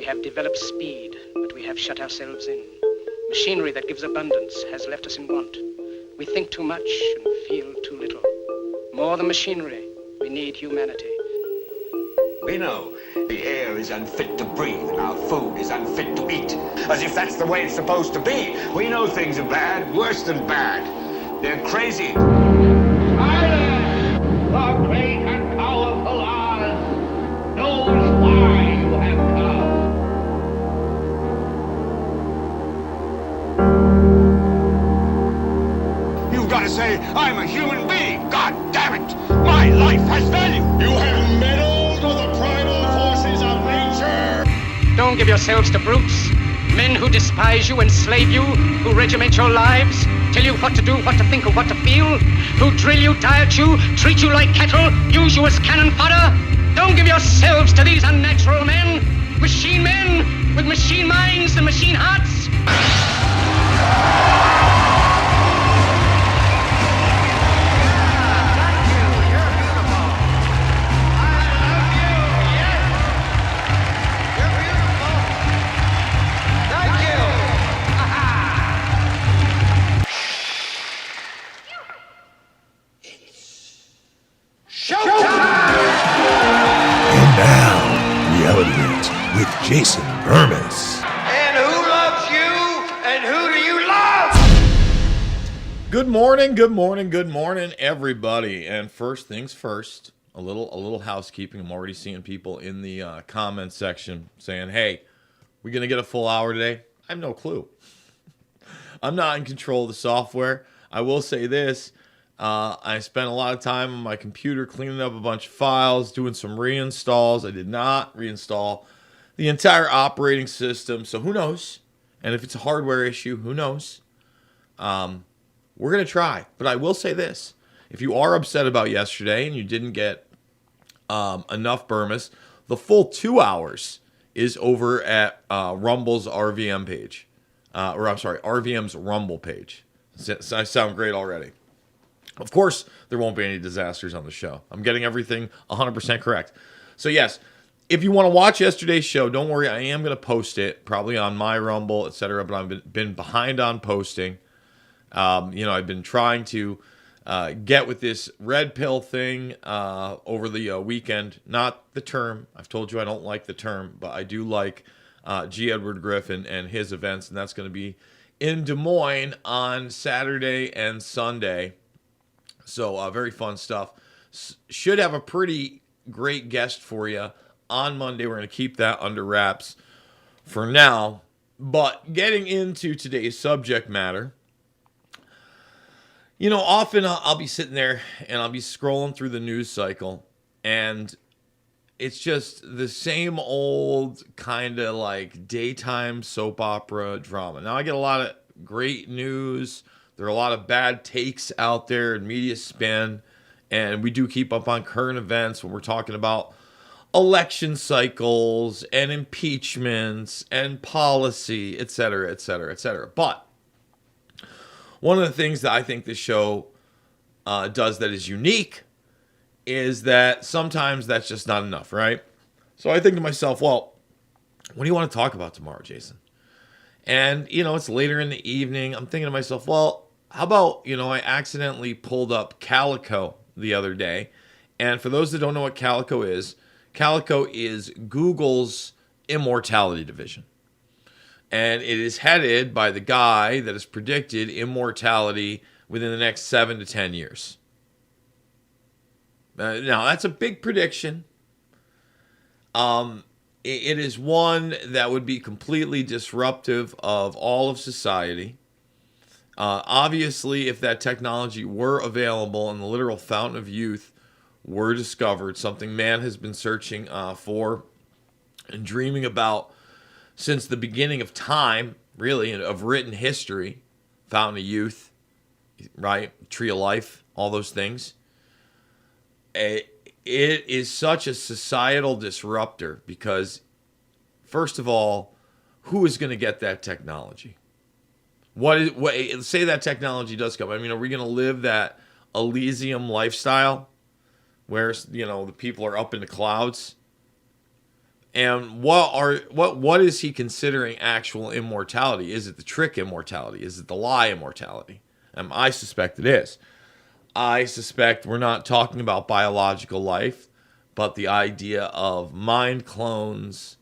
We have developed speed, but we have shut ourselves in. Machinery that gives abundance has left us in want. We think too much and feel too little. More than machinery, we need humanity. We know the air is unfit to breathe and our food is unfit to eat. As if that's the way it's supposed to be. We know things are bad, worse than bad. They're crazy. Silence! The great and powerful Oz knows why you have come. You've got to say, I'm a human being. God damn it! My life has value. You have meddled with the primal forces of nature. Don't give yourselves to brutes, men who despise you, enslave you, who regiment your lives, tell you what to do, what to think, or what to feel, who drill you, diet you, treat you like cattle, use you as cannon fodder. Don't give yourselves to these unnatural men with machine minds and machine hearts. With Jason Bermas. And who loves you? And who do you love? Good morning, everybody. And first things first, a little housekeeping. I'm already seeing people in the comment section saying, "Hey, we gonna get a full hour today?" I have no clue. I'm not in control of the software. I will say this. I spent a lot of time on my computer cleaning up a bunch of files, doing some reinstalls. I did not reinstall the entire operating system, so who knows? And if it's a hardware issue, who knows? We're going to try. But I will say this. If you are upset about yesterday and you didn't get enough Bermas, the full 2 hours is over at Rumble's RVM page. RVM's Rumble page. I sound great already. Of course, there won't be any disasters on the show. I'm getting everything 100% correct. So yes, if you want to watch yesterday's show, don't worry. I am going to post it probably on my Rumble, etc. But I've been behind on posting. I've been trying to get with this red pill thing over the weekend. Not the term. I've told you I don't like the term, but I do like G. Edward Griffin and his events, and that's going to be in Des Moines on Saturday and Sunday. So very fun stuff. Should have a pretty great guest for you on Monday. We're going to keep that under wraps for now. But getting into today's subject matter, often I'll be sitting there and I'll be scrolling through the news cycle, and it's just the same old kind of like daytime soap opera drama. Now, I get a lot of great news. There are a lot of bad takes out there in media spin, and we do keep up on current events when we're talking about election cycles and impeachments and policy, et cetera, et cetera, et cetera. But one of the things that I think this show does that is unique is that sometimes that's just not enough, right? So I think to myself, well, what do you want to talk about tomorrow, Jason? And, it's later in the evening. I'm thinking to myself, well, how about, I accidentally pulled up Calico the other day. And for those that don't know what Calico is Google's Immortality division. And it is headed by the guy that has predicted immortality within the next 7 to 10 years. Now, that's a big prediction. It is one that would be completely disruptive of all of society. Obviously, if that technology were available and the literal fountain of youth were discovered, something man has been searching for and dreaming about since the beginning of time, really, of written history, fountain of youth, right, tree of life, all those things. It is such a societal disruptor because, first of all, who is going to get that technology? Say that technology does come. I mean, are we going to live that Elysium lifestyle where, the people are up in the clouds? And what is he considering actual immortality? Is it the trick immortality? Is it the lie immortality? I suspect it is. I suspect we're not talking about biological life, but the idea of mind clones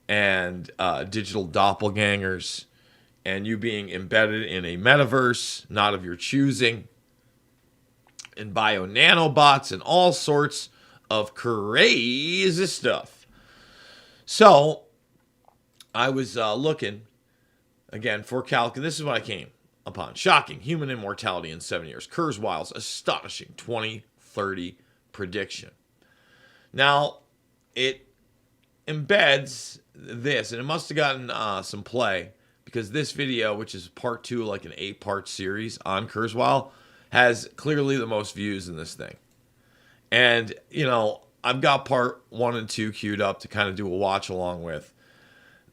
and digital doppelgangers, and you being embedded in a metaverse, not of your choosing, and bio nanobots and all sorts of crazy stuff. So I was looking again for this is what I came upon. Shocking human immortality in 7 years. Kurzweil's astonishing 2030 prediction. Now, it embeds this, and it must have gotten some play, because this video, which is part 2, like an 8-part series on Kurzweil, has clearly the most views in this thing. And, I've got part 1 and 2 queued up to kind of do a watch along with,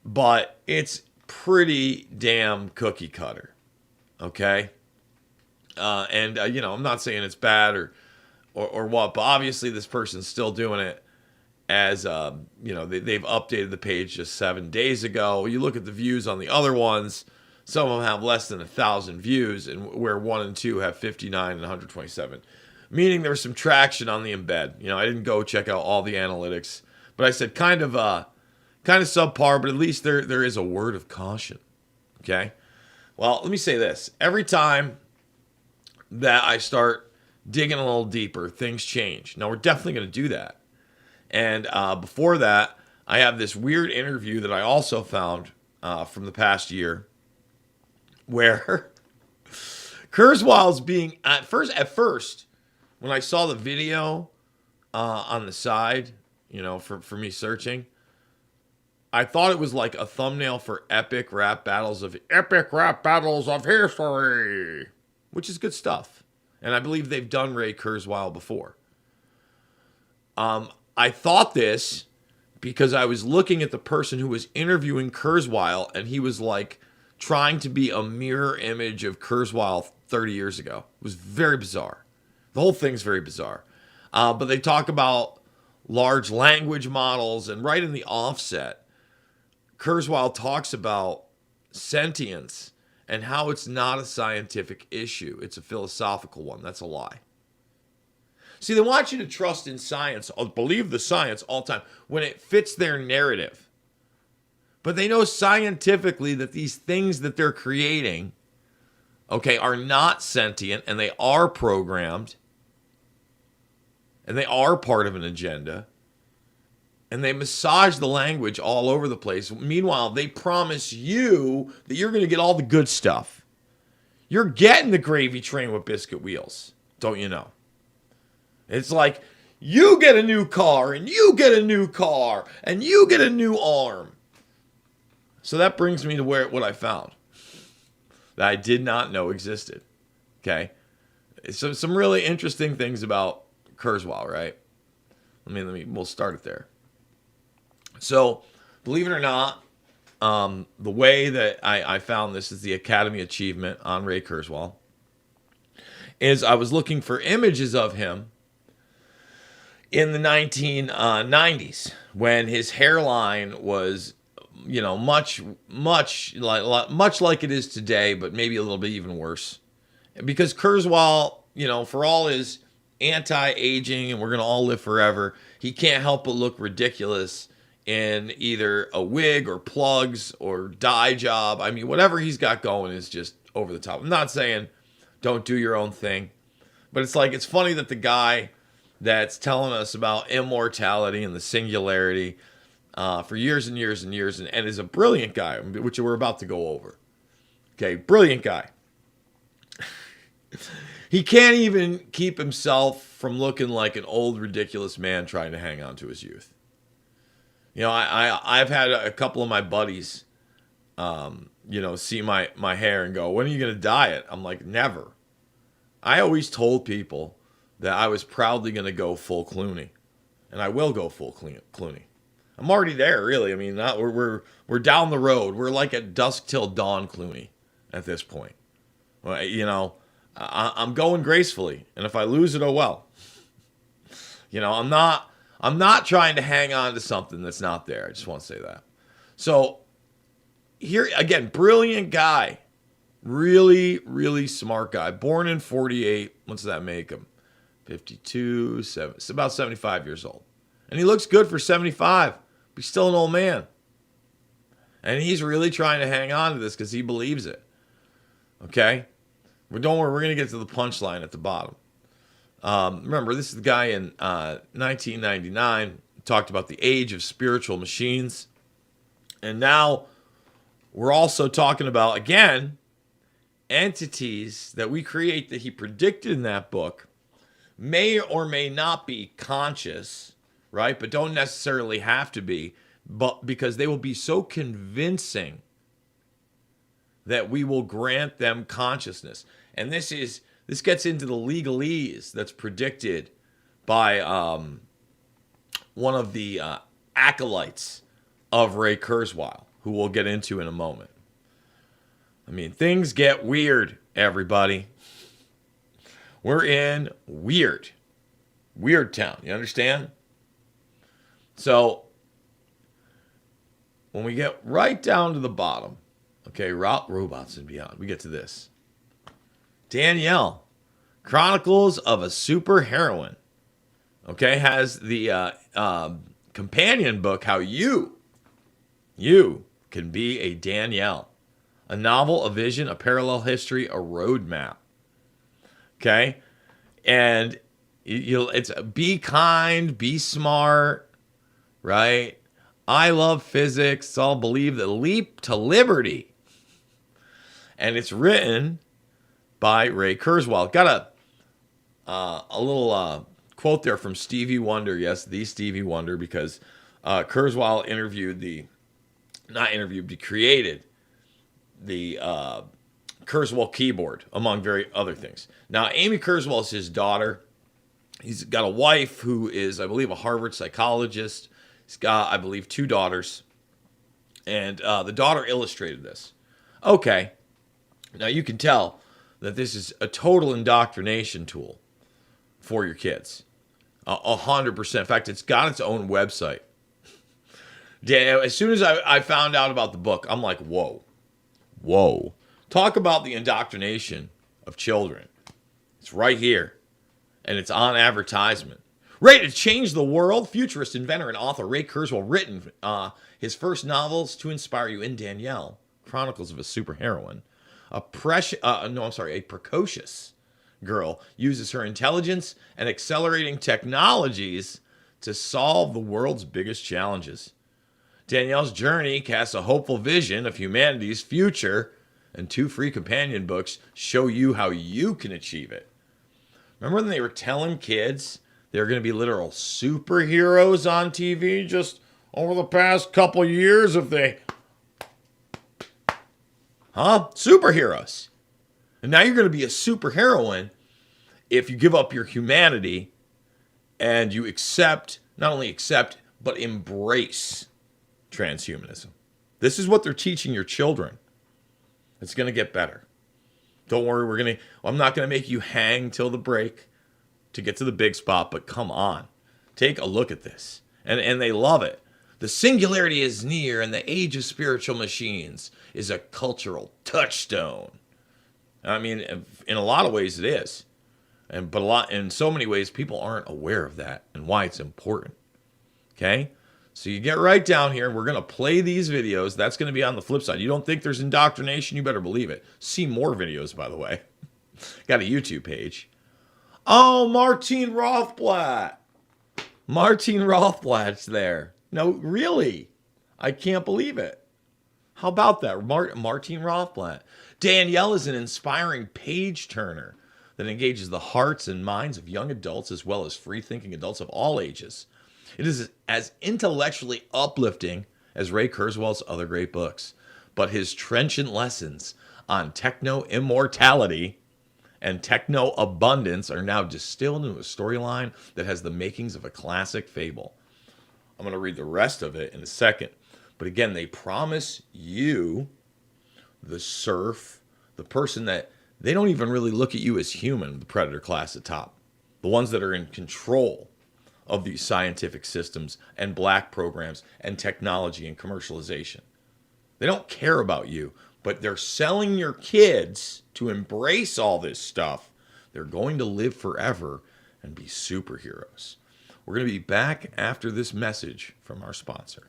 but it's pretty damn cookie cutter. Okay? And I'm not saying it's bad or what, but obviously this person's still doing it as, they've updated the page just 7 days ago. You look at the views on the other ones, some of them have less than 1,000 views, and where 1 and 2 have 59 and 127. Meaning there was some traction on the embed. I didn't go check out all the analytics, but I said kind of subpar, but at least there is a word of caution. Okay? Well, let me say this. Every time that I start digging a little deeper, things change. Now, we're definitely going to do that. And before that, I have this weird interview that I also found from the past year where Kurzweil's being, at first, when I saw the video on the side, for me searching, I thought it was like a thumbnail for epic rap battles of history, which is good stuff. And I believe they've done Ray Kurzweil before. I thought this because I was looking at the person who was interviewing Kurzweil, and he was like trying to be a mirror image of Kurzweil 30 years ago. It was very bizarre. The whole thing's very bizarre. But they talk about large language models, and right in the offset, Kurzweil talks about sentience and how it's not a scientific issue. It's a philosophical one. That's a lie. See, they want you to trust in science, or believe the science all the time when it fits their narrative. But they know scientifically that these things that they're creating, are not sentient, and they are programmed, and they are part of an agenda. And they massage the language all over the place. Meanwhile, they promise you that you're going to get all the good stuff. You're getting the gravy train with biscuit wheels, don't you know? It's like, you get a new car, and you get a new car, and you get a new arm. So that brings me to what I found that I did not know existed. Okay? So some really interesting things about Kurzweil, right? We'll start it there. So, believe it or not, the way that I found this is the Academy Achievement on Ray Kurzweil, is I was looking for images of him in the 1990s when his hairline was, much like it is today, but maybe a little bit even worse. Because Kurzweil, for all his anti-aging and we're going to all live forever, he can't help but look ridiculous in either a wig or plugs or dye job. Whatever he's got going is just over the top. I'm not saying don't do your own thing, but it's funny that the guy that's telling us about immortality and the singularity for years and years and years, and is a brilliant guy, which we're about to go over. Okay, brilliant guy. He can't even keep himself from looking like an old, ridiculous man trying to hang on to his youth. I've had a couple of my buddies, see my hair and go, when are you going to dye it? I'm like, never. I always told people that I was proudly going to go full Clooney. And I will go full Clooney. I'm already there, really. We're down the road. We're like at dusk till dawn Clooney at this point. Well, I'm going gracefully. And if I lose it, oh well. I'm I'm not trying to hang on to something that's not there. I just want to say that. So here, again, brilliant guy. Really, really smart guy. Born in 48. What's that make him? 52, it's about 75 years old. And he looks good for 75, but he's still an old man. And he's really trying to hang on to this because he believes it. Okay? But don't worry, we're going to get to the punchline at the bottom. Remember, this is the guy in 1999 talked about the age of spiritual machines. And now we're also talking about, again, entities that we create that he predicted in that book may or may not be conscious, right? But don't necessarily have to be, but because they will be so convincing that we will grant them consciousness. And this gets into the legalese that's predicted by one of the acolytes of Ray Kurzweil, who we'll get into in a moment. I mean, things get weird, everybody. We're in weird town. You understand? So, when we get right down to the bottom, okay, robots and beyond, we get to this. Danielle, Chronicles of a Super Heroine, okay, has the companion book, How You Can Be a Danielle. A novel, a vision, a parallel history, a roadmap. Okay? And it's be kind, be smart, right? I love physics. I'll believe the leap to liberty. And it's written by Ray Kurzweil. Got a little quote there from Stevie Wonder. Yes, the Stevie Wonder, because Kurzweil created the Kurzweil keyboard, among very other things. Now, Amy Kurzweil is his daughter. He's got a wife who is, I believe, a Harvard psychologist. He's got, I believe, 2 daughters. And the daughter illustrated this. Okay. Now, you can tell that this is a total indoctrination tool for your kids. 100%. In fact, it's got its own website. As soon as I found out about the book, I'm like, whoa. Talk about the indoctrination of children. It's right here. And it's on advertisement. Ready to change the world? Futurist, inventor, and author Ray Kurzweil written his first novels to inspire you in Danielle, Chronicles of a Superheroine. A precocious girl uses her intelligence and accelerating technologies to solve the world's biggest challenges. Danielle's journey casts a hopeful vision of humanity's future, and 2 free companion books show you how you can achieve it. Remember when they were telling kids they were going to be literal superheroes on TV just over the past couple years if they... Superheroes. And now you're going to be a superheroine if you give up your humanity and you not only accept, but embrace transhumanism. This is what they're teaching your children. It's going to get better. Don't worry, I'm not going to make you hang till the break to get to the big spot, but come on. Take a look at this. And they love it. The singularity is near, and the age of spiritual machines is a cultural touchstone. I mean, in a lot of ways it is. But in so many ways, people aren't aware of that and why it's important. Okay? So you get right down here, and we're going to play these videos. That's going to be on the flip side. You don't think there's indoctrination? You better believe it. See more videos, by the way. Got a YouTube page. Oh, Martine Rothblatt. Martine Rothblatt's there. No, really. I can't believe it. How about that? Martine Rothblatt. Danielle is an inspiring page-turner that engages the hearts and minds of young adults as well as free-thinking adults of all ages. It is as intellectually uplifting as Ray Kurzweil's other great books, but his trenchant lessons on techno-immortality and techno-abundance are now distilled into a storyline that has the makings of a classic fable. I'm going to read the rest of it in a second. But again, they promise you, the serf, the person that they don't even really look at you as human, the predator class at top, the ones that are in control of these scientific systems and black programs and technology and commercialization. They don't care about you, but they're selling your kids to embrace all this stuff. They're going to live forever and be superheroes. We're going to be back after this message from our sponsor.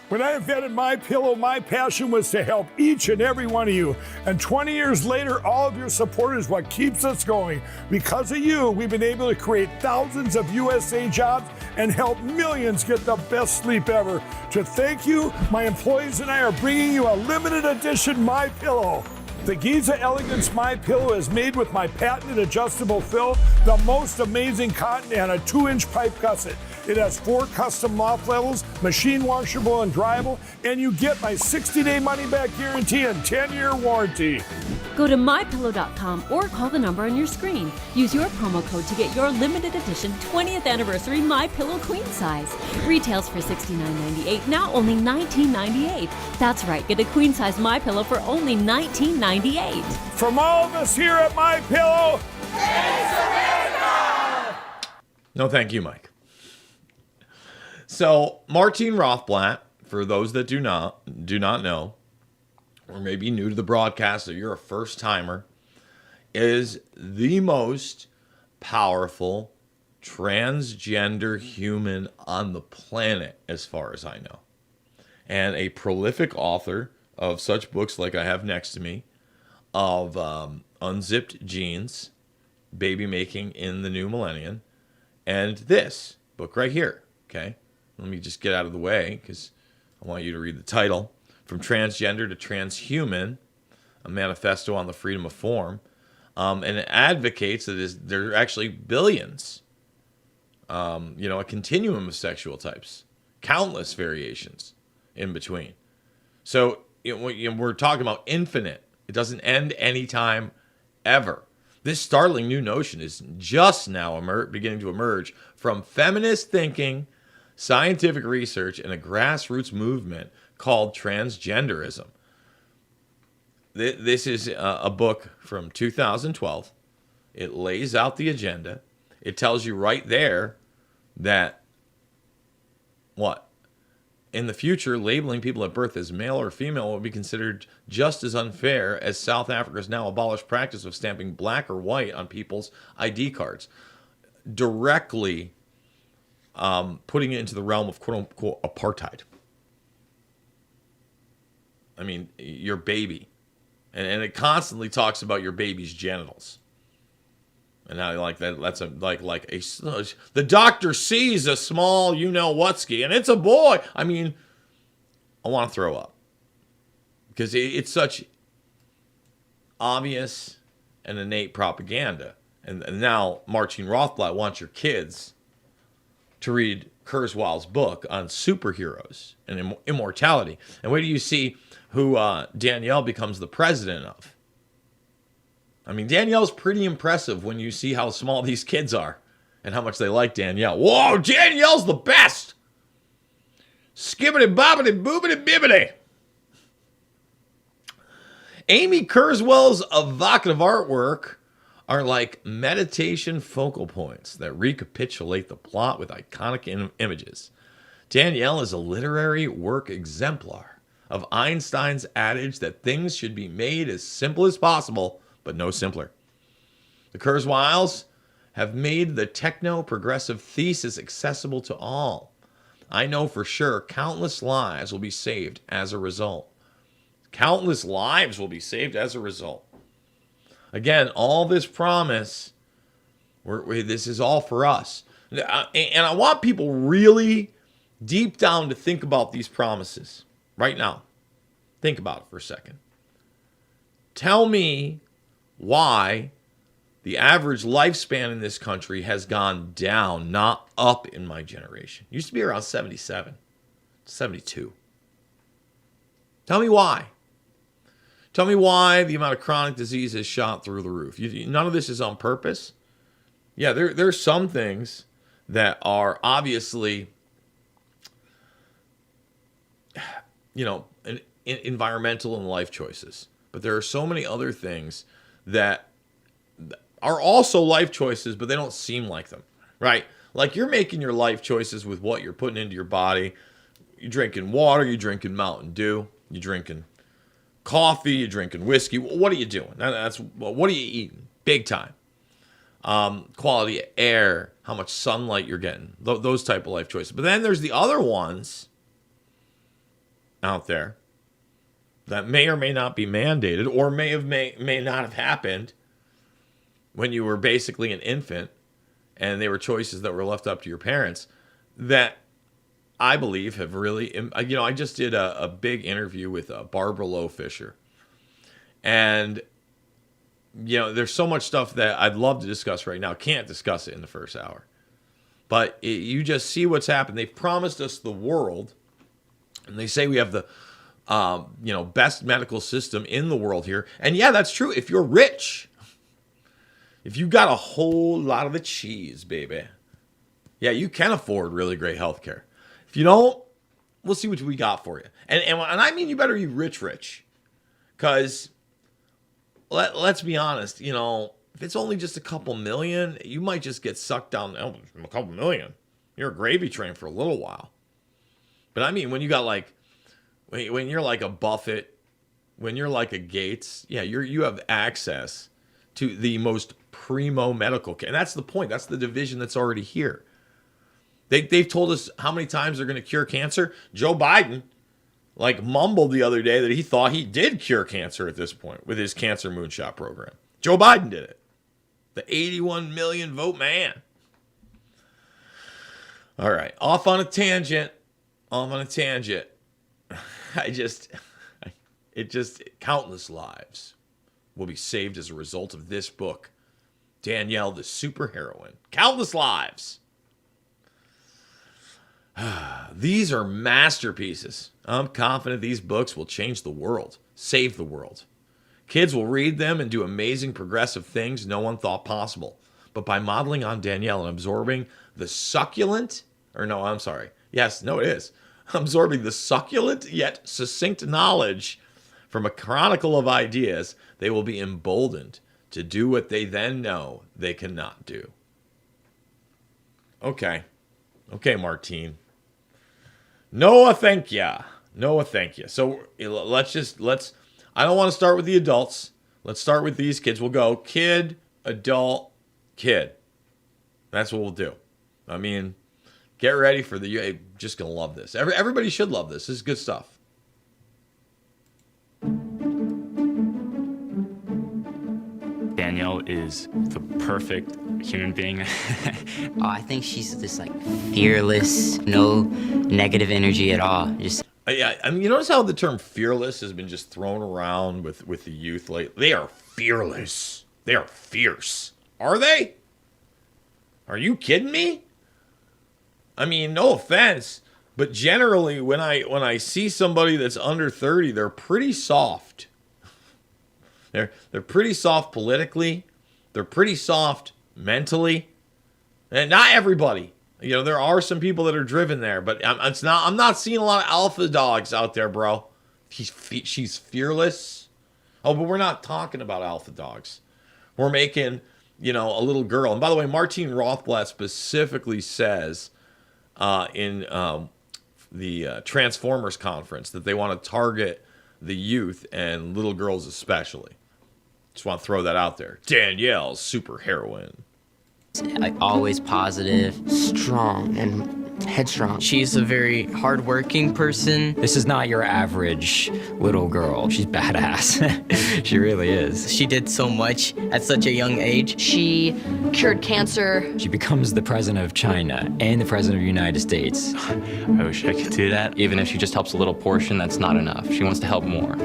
When I invented MyPillow, my passion was to help each and every one of you. And 20 years later, all of your support is what keeps us going. Because of you, we've been able to create thousands of USA jobs and help millions get the best sleep ever. To thank you, my employees and I are bringing you a limited edition MyPillow. The Giza Elegance MyPillow is made with my patented adjustable fill, the most amazing cotton, and a 2-inch pipe gusset. It has 4 custom loft levels, machine washable and dryable, and you get my 60-day money-back guarantee and 10-year warranty. Go to mypillow.com or call the number on your screen. Use your promo code to get your limited edition 20th anniversary MyPillow queen size. Retails for $69.98, now only $19.98. That's right, get a queen size MyPillow for only $19.98. From all of us here at MyPillow, thanks America! No, thank you, Mike. So, Martine Rothblatt, for those that do not know, or maybe new to the broadcast, or you're a first-timer, is the most powerful transgender human on the planet, as far as I know. And a prolific author of such books like I have next to me, of Unzipped Genes, Baby Making in the New Millennium, and this book right here, okay? Let me just get out of the way, because I want you to read the title. From Transgender to Transhuman, a manifesto on the freedom of form. And it advocates that there are actually billions, a continuum of sexual types, countless variations in between. So we're talking about infinite. It doesn't end anytime ever. This startling new notion is just now beginning to emerge from feminist thinking, scientific research, and a grassroots movement called transgenderism. This is a book from 2012. It lays out the agenda. It tells you right there that in the future, labeling people at birth as male or female will be considered just as unfair as South Africa's now abolished practice of stamping black or white on people's ID cards, directly putting it into the realm of quote-unquote apartheid. I mean, your baby. And it constantly talks about your baby's genitals. And how that's the doctor sees a small you-know-whatski, and it's a boy. I mean, I want to throw up. Because it's such obvious and innate propaganda. And now Martine Rothblatt wants your kids to read Kurzweil's book on superheroes and immortality. And wait till you see who Danielle becomes the president of. I mean, Danielle's pretty impressive when you see how small these kids are and how much they like Danielle. Whoa, Danielle's the best! Skibbity bobbity boobity bibbity. Amy Kurzweil's evocative artwork are like meditation focal points that recapitulate the plot with iconic images. Danielle is a literary work exemplar of Einstein's adage that things should be made as simple as possible, but no simpler. The Kurzweils have made the techno-progressive thesis accessible to all. I know for sure countless lives will be saved as a result. Countless lives will be saved as a result. Again, all this promise, this is all for us. And I want people really deep down to think about these promises right now. Think about it for a second. Tell me why the average lifespan in this country has gone down, not up in my generation. It used to be around 77, 72. Tell me why. Tell me why the amount of chronic disease has shot through the roof. None of this is on purpose. Yeah, there's some things that are obviously, environmental and life choices. But there are so many other things that are also life choices, but they don't seem like them, right? Like you're making your life choices with what you're putting into your body. You're drinking water, you're drinking Mountain Dew, you're drinking coffee, you're drinking whiskey. What are you doing? What are you eating? Big time. Quality of air, how much sunlight you're getting, those type of life choices. But then there's the other ones out there that may or may not be mandated, or may not have happened when you were basically an infant, and they were choices that were left up to your parents, that I believe have really, I just did a big interview with Barbara Lowe Fisher, and there's so much stuff that I'd love to discuss right now. Can't discuss it in the first hour, but you just see what's happened. They've promised us the world, and they say we have the best medical system in the world here. And yeah, that's true. If you're rich, if you got a whole lot of the cheese, baby, yeah, you can afford really great health care. If you don't, we'll see what we got for you. And I mean, you better be rich, because let's be honest, if it's only just a couple million, you might just get sucked down. A couple million, you're a gravy train for a little while. But I mean, when you got when you're like a Buffett, when you're like a Gates, yeah, you have access to the most primo medical care. And that's the point. That's the division that's already here. They've told us how many times they're going to cure cancer. Joe Biden mumbled the other day that he thought he did cure cancer at this point with his cancer moonshot program. Joe Biden did it. The 81 million vote man. All right, off on a tangent. Countless lives will be saved as a result of this book. Danielle, the superheroine. Countless lives. These are masterpieces. I'm confident these books will change the world, save the world. Kids will read them and do amazing progressive things no one thought possible. But by modeling on Danielle and absorbing the succulent yet succinct knowledge from a chronicle of ideas, they will be emboldened to do what they then know they cannot do. Okay, Martine. Noah, thank ya. So let's, I don't want to start with the adults. Let's start with these kids. We'll go kid, adult, kid. That's what we'll do. I mean, get ready for you're just going to love this. Everybody should love this. This is good stuff. Danielle is the perfect human being. I think she's just fearless, no negative energy at all. Yeah, I mean, you notice how the term fearless has been just thrown around with the youth lately? They are fearless. They are fierce. Are they? Are you kidding me? I mean, no offense, but generally when I see somebody that's under 30, they're pretty soft. They're pretty soft politically. They're pretty soft mentally. And not everybody. There are some people that are driven there, but I'm not seeing a lot of alpha dogs out there, bro. She's fearless. Oh, but we're not talking about alpha dogs. We're making, a little girl. And by the way, Martine Rothblatt specifically says in the Transformers conference that they want to target the youth and little girls especially. Just want to throw that out there. Danielle's super heroine. Always positive. Strong and headstrong. She's a very hardworking person. This is not your average little girl. She's badass. She really is. She did so much at such a young age. She cured cancer. She becomes the president of China and the president of the United States. I wish I could do that. Even if she just helps a little portion, that's not enough. She wants to help more.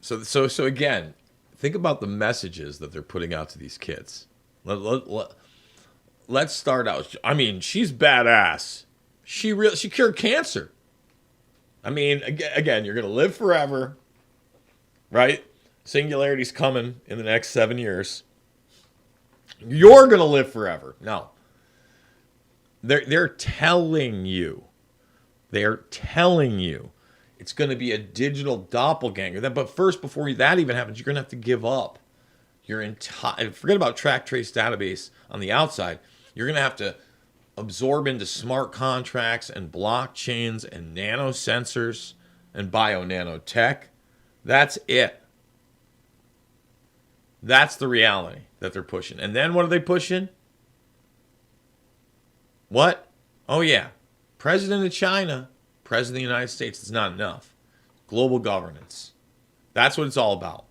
So again, think about the messages that they're putting out to these kids. Let's start out. I mean, she's badass. She cured cancer. I mean, again, you're going to live forever, right? Singularity's coming in the next 7 years. You're going to live forever. No. They're telling you. They're telling you it's going to be a digital doppelganger. But first, before that even happens, you're going to have to give up your entire, forget about track trace database on the outside, you're going to have to absorb into smart contracts and blockchains and nanosensors and bio-nanotech. That's it. That's the reality that they're pushing. And then what are they pushing? What? Oh, yeah. President of China, President of the United States is not enough. Global governance. That's what it's all about.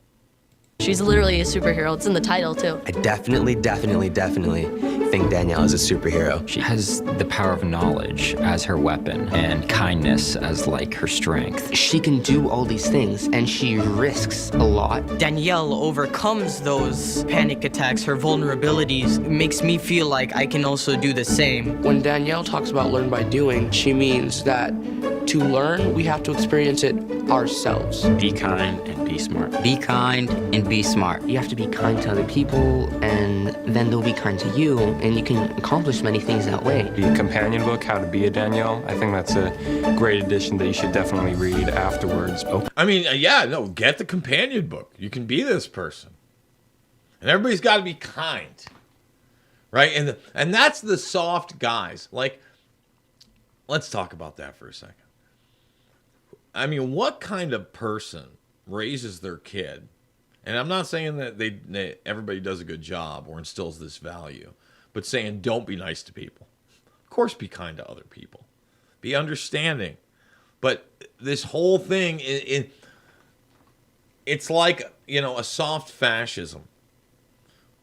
She's literally a superhero. It's in the title, too. I definitely think Danielle is a superhero. She has the power of knowledge as her weapon and kindness as like her strength. She can do all these things, and she risks a lot. Danielle overcomes those panic attacks, her vulnerabilities. It makes me feel like I can also do the same. When Danielle talks about learn by doing, she means that to learn, we have to experience it ourselves. Be kind and be smart. Be kind and be smart. You have to be kind to other people, and then they'll be kind to you, and you can accomplish many things that way. The companion book, How to Be a Danielle, I think that's a great addition that you should definitely read afterwards. I mean, yeah, no, get the companion book. You can be this person. And everybody's got to be kind. Right? And that's the soft guys. Like, let's talk about that for a second. I mean, what kind of person raises their kid? And I'm not saying that everybody does a good job or instills this value, but saying don't be nice to people. Of course, be kind to other people. Be understanding. But this whole thing, it's like, a soft fascism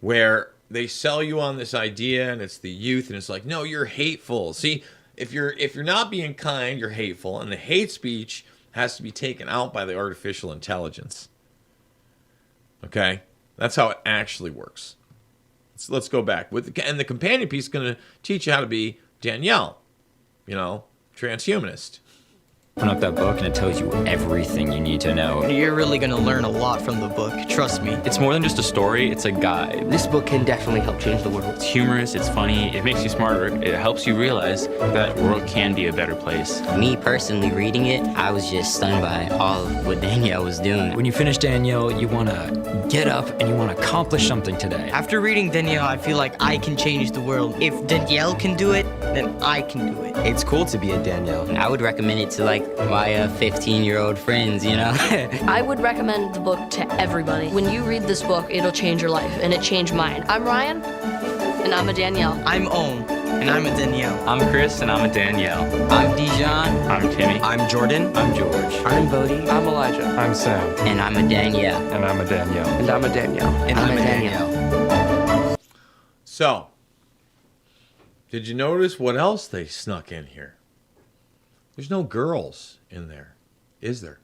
where they sell you on this idea, and it's the youth, and it's like, no, you're hateful. See, if you're not being kind, you're hateful, and the hate speech has to be taken out by the artificial intelligence. Okay? That's how it actually works. So let's go back. And the companion piece is going to teach you how to be Danielle, transhumanist. Open up that book and it tells you everything you need to know. You're really gonna learn a lot from the book, trust me. It's more than just a story, it's a guide. This book can definitely help change the world. It's humorous, it's funny, it makes you smarter, it helps you realize that the world can be a better place. Me personally reading it, I was just stunned by all of what Danielle was doing. When you finish Danielle, you want to get up and you want to accomplish something today. After reading Danielle, I feel like I can change the world. If Danielle can do it, then I can do it. It's cool to be a Danielle. I would recommend it to my 15-year-old friends, I would recommend the book to everybody. When you read this book, it'll change your life, and it changed mine. I'm Ryan, and I'm a Danielle. I'm Ohm, and I'm a Danielle. I'm Chris, and I'm a Danielle. I'm Dijon. I'm Timmy. I'm Jordan. I'm George. I'm Bodie. I'm Elijah. I'm Sam. And I'm a Danielle. And I'm a Danielle. And I'm a Danielle. And I'm a Danielle. So, did you notice what else they snuck in here? There's no girls in there, is there?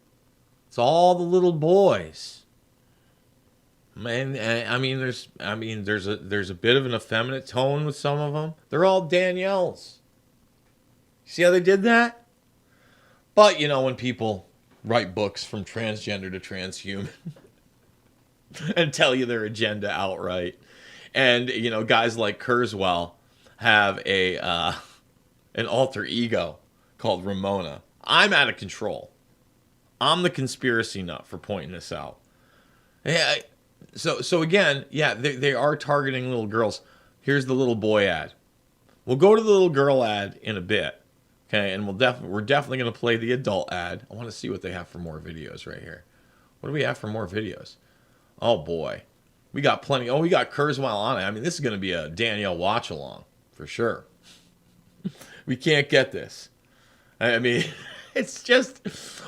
It's all the little boys. Man, there's a bit of an effeminate tone with some of them. They're all Danielles. See how they did that? But when people write books from transgender to transhuman and tell you their agenda outright, and guys like Kurzweil have an alter ego called Ramona. I'm out of control. I'm the conspiracy nut for pointing this out. Yeah. So again, yeah, they are targeting little girls. Here's the little boy ad. We'll go to the little girl ad in a bit, okay? And we're definitely going to play the adult ad. I want to see what they have for more videos right here. What do we have for more videos? Oh boy, we got plenty. Oh, we got Kurzweil on it. I mean, this is going to be a Danielle watch along for sure. We can't get this. I mean, it's just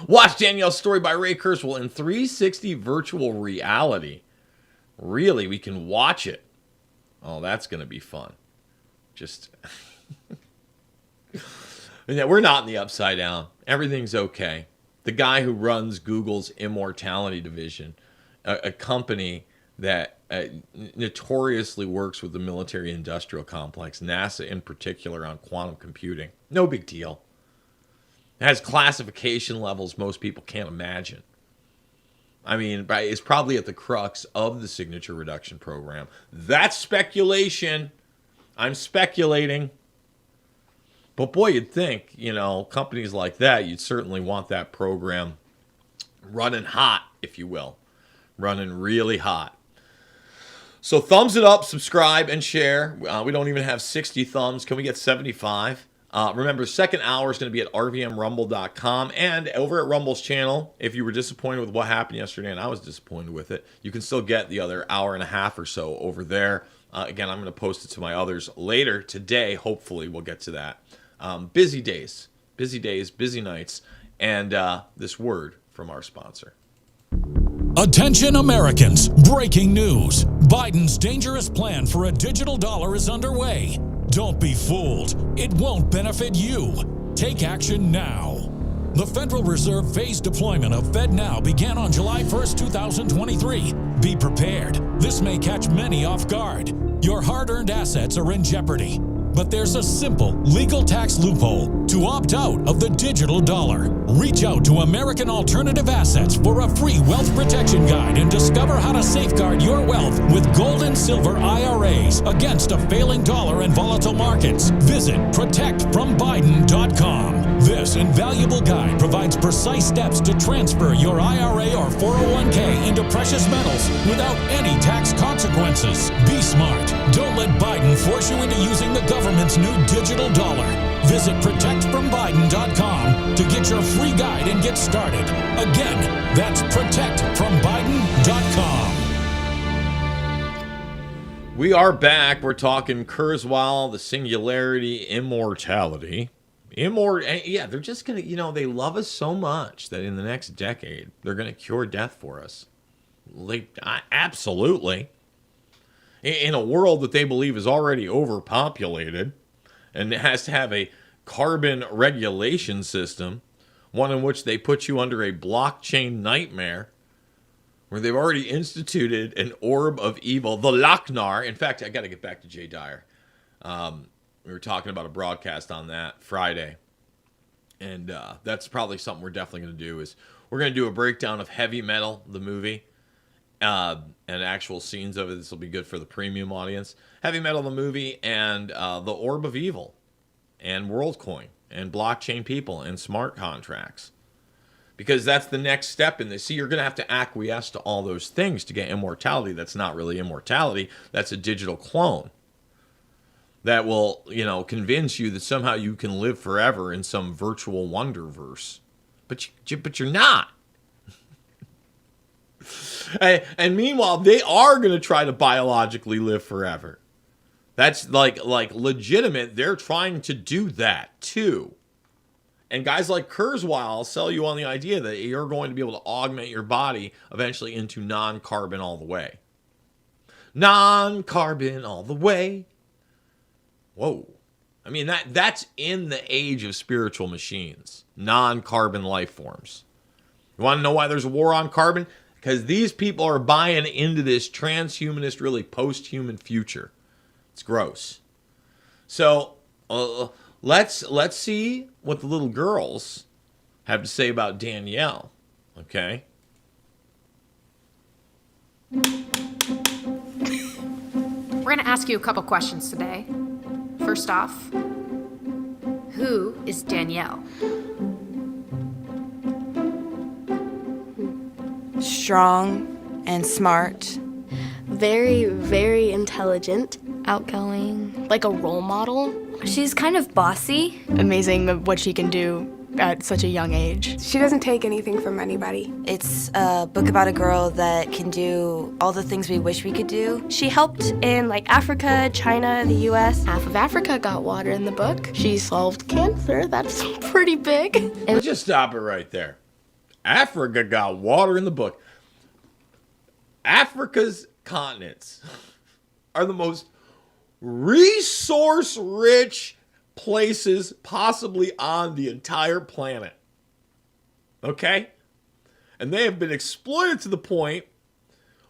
watch Danielle's story by Ray Kurzweil in 360 virtual reality. Really, we can watch it. Oh, that's going to be fun. Just yeah, we're not in the upside down. Everything's okay. The guy who runs Google's Immortality division, a company that notoriously works with the military-industrial complex, NASA in particular, on quantum computing. No big deal. It has classification levels most people can't imagine. I mean, it's probably at the crux of the signature reduction program. That's speculation. I'm speculating. But boy, you'd think, companies like that, you'd certainly want that program running hot, if you will. Running really hot. So thumbs it up, subscribe, and share. We don't even have 60 thumbs. Can we get 75? Remember, the second hour is going to be at rvmrumble.com and over at Rumble's channel. If you were disappointed with what happened yesterday, and I was disappointed with it, you can still get the other hour and a half or so over there. Again, I'm going to post it to my others later today. Hopefully, we'll get to that. Busy days, busy nights, and this word from our sponsor. Attention Americans, breaking news. Biden's dangerous plan for a digital dollar is underway. Don't be fooled. It won't benefit you. Take action now. The Federal Reserve phased deployment of FedNow began on July 1st, 2023. Be prepared. This may catch many off guard. Your hard-earned assets are in jeopardy. But there's a simple legal tax loophole to opt out of the digital dollar. Reach out to American Alternative Assets for a free wealth protection guide and discover how to safeguard your wealth with gold and silver IRAs against a failing dollar and volatile markets. Visit protectfrombiden.com. This invaluable guide provides precise steps to transfer your IRA or 401k into precious metals without any tax consequences. Be smart. Don't let Biden force you into using the government's new digital dollar. Visit protectfrombiden.com to get your free guide and get started. Again, that's protectfrombiden.com. We are back. We're talking Kurzweil, the singularity, immortality. Yeah, they're just going to, they love us so much that in the next decade, they're going to cure death for us. Absolutely. In a world that they believe is already overpopulated and has to have a carbon regulation system, one in which they put you under a blockchain nightmare, where they've already instituted an orb of evil, the Lochnar. In fact, I got to get back to Jay Dyer. We were talking about a broadcast on that Friday, and that's probably something we're definitely going to do. Is we're going to do a breakdown of Heavy Metal, the movie, and actual scenes of it. This will be good for the premium audience. Heavy Metal, the movie, and the Orb of Evil, and WorldCoin, and blockchain people, and smart contracts. Because that's the next step in this. See, you're going to have to acquiesce to all those things to get immortality. That's not really immortality. That's a digital clone that will, convince you that somehow you can live forever in some virtual wonderverse. But you're not. And meanwhile, they are going to try to biologically live forever. That's like legitimate. They're trying to do that too. And guys like Kurzweil sell you on the idea that you're going to be able to augment your body eventually into non-carbon all the way. Non-carbon all the way. Whoa. I mean, that's in the age of spiritual machines. Non-carbon life forms. You want to know why there's a war on carbon? Because these people are buying into this transhumanist, really post-human future. It's gross. So, let's see what the little girls have to say about Danielle. Okay? We're going to ask you a couple questions today. First off, who is Danielle? Strong and smart. Very, very intelligent. Outgoing. Like a role model. She's kind of bossy. Amazing what she can do at such a young age. She doesn't take anything from anybody. It's a book about a girl that can do all the things we wish we could do. She helped in Africa, China, the US. Half of Africa got water in the book. She solved cancer. That's pretty big. Let's just stop it right there. Africa got water in the book. Africa's continents are the most resource-rich places possibly on the entire planet. Okay? And they have been exploited to the point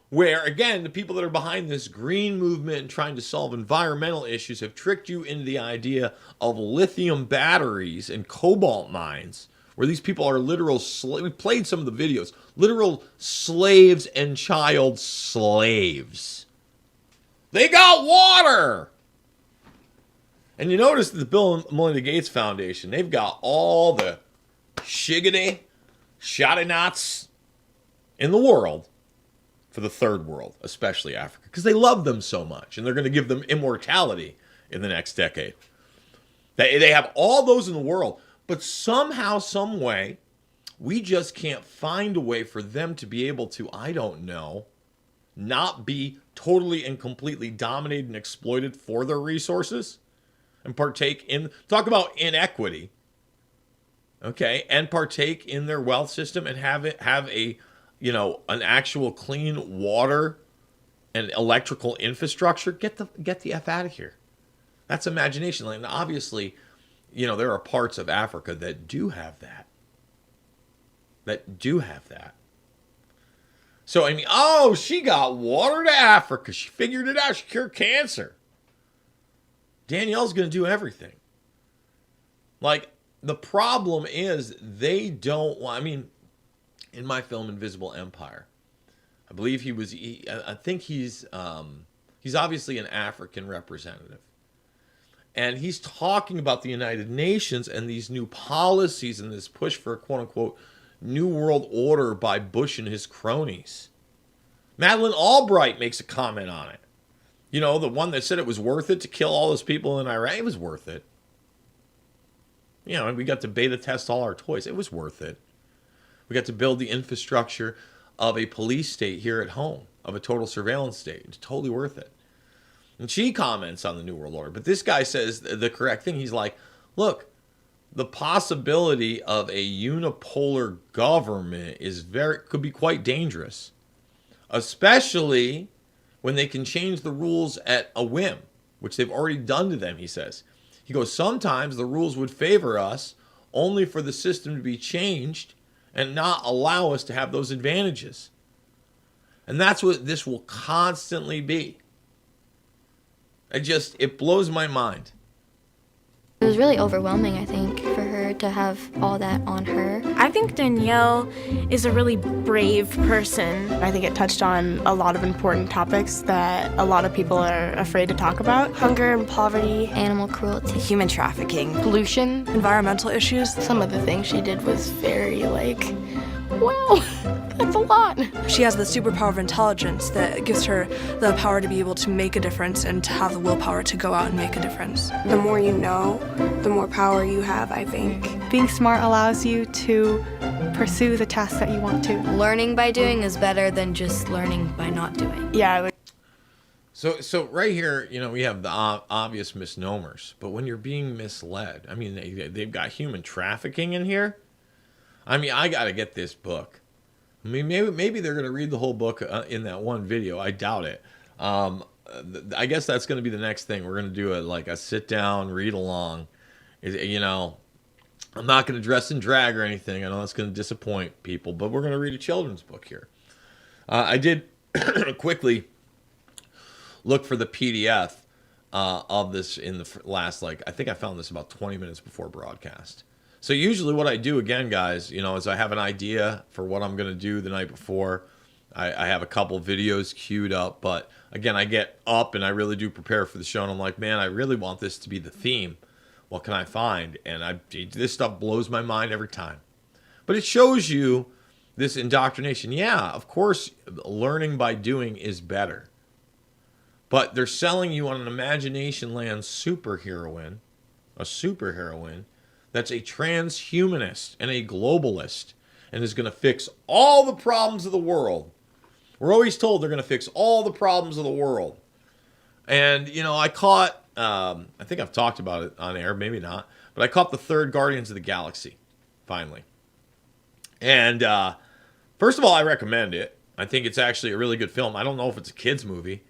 where, again, the people that are behind this green movement and trying to solve environmental issues have tricked you into the idea of lithium batteries and cobalt mines, where these people are literal we played some of the videos, literal slaves and child slaves. They got water! And you notice that the Bill and Melinda Gates Foundation, they've got all the shotty knots in the world for the third world, especially Africa, because they love them so much, and they're going to give them immortality in the next decade. They have all those in the world, but somehow, some way, we just can't find a way for them to be able to, I don't know, not be totally and completely dominated and exploited for their resources and partake in, talk about inequity, okay, and partake in their wealth system and have a, you know, an actual clean water and electrical infrastructure. Get the F out of here. That's imagination. And obviously, you know, there are parts of Africa that do have that. So, I mean, oh, she got water to Africa. She figured it out. She cured cancer. Danielle's going to do everything. Like, the problem is they don't want, I mean, in my film Invisible Empire, I believe I think he's obviously an African representative. And he's talking about the United Nations and these new policies and this push for a quote-unquote New World Order by Bush and his cronies. Madeleine Albright makes a comment on it. You know, the one that said it was worth it to kill all those people in Iraq. It was worth it. You know, we got to beta test all our toys. It was worth it. We got to build the infrastructure of a police state here at home, of a total surveillance state. It's totally worth it. And she comments on the New World Order. But this guy says the correct thing. He's like, look, the possibility of a unipolar government could be quite dangerous, especially when they can change the rules at a whim, which they've already done to them, he says. He goes, sometimes the rules would favor us only for the system to be changed and not allow us to have those advantages. And that's what this will constantly be. It blows my mind. It was really overwhelming, I think, for her to have all that on her. I think Danielle is a really brave person. I think it touched on a lot of important topics that a lot of people are afraid to talk about. Hunger and poverty, animal cruelty, human trafficking, pollution, environmental issues. Some of the things she did was very, wow, that's a lot. She has the superpower of intelligence that gives her the power to be able to make a difference and to have the willpower to go out and make a difference. The more you know, the more power you have, I think. Being smart allows you to pursue the tasks that you want to. Learning by doing is better than just learning by not doing. Yeah. So right here, you know, we have the obvious misnomers, but when you're being misled, I mean, they've got human trafficking in here. I mean, I got to get this book. I mean, maybe they're going to read the whole book in that one video. I doubt it. I guess that's going to be the next thing. We're going to do a sit down, read along. You know, I'm not going to dress in drag or anything. I know that's going to disappoint people, but we're going to read a children's book here. I did quickly look for the PDF of this in the last, I think I found this about 20 minutes before broadcast. So usually what I do, again, guys, you know, is I have an idea for what I'm going to do the night before. I have a couple videos queued up, but again, I get up and I really do prepare for the show, and I'm like, man, I really want this to be the theme. What can I find? And this stuff blows my mind every time. But it shows you this indoctrination. Yeah, of course, learning by doing is better. But they're selling you on an imagination land superheroine, a superheroine, that's a transhumanist and a globalist and is going to fix all the problems of the world. We're always told they're going to fix all the problems of the world. And, you know, I caught, I think I've talked about it on air, maybe not, but I caught the third Guardians of the Galaxy, finally. And first of all, I recommend it. I think it's actually a really good film. I don't know if it's a kid's movie.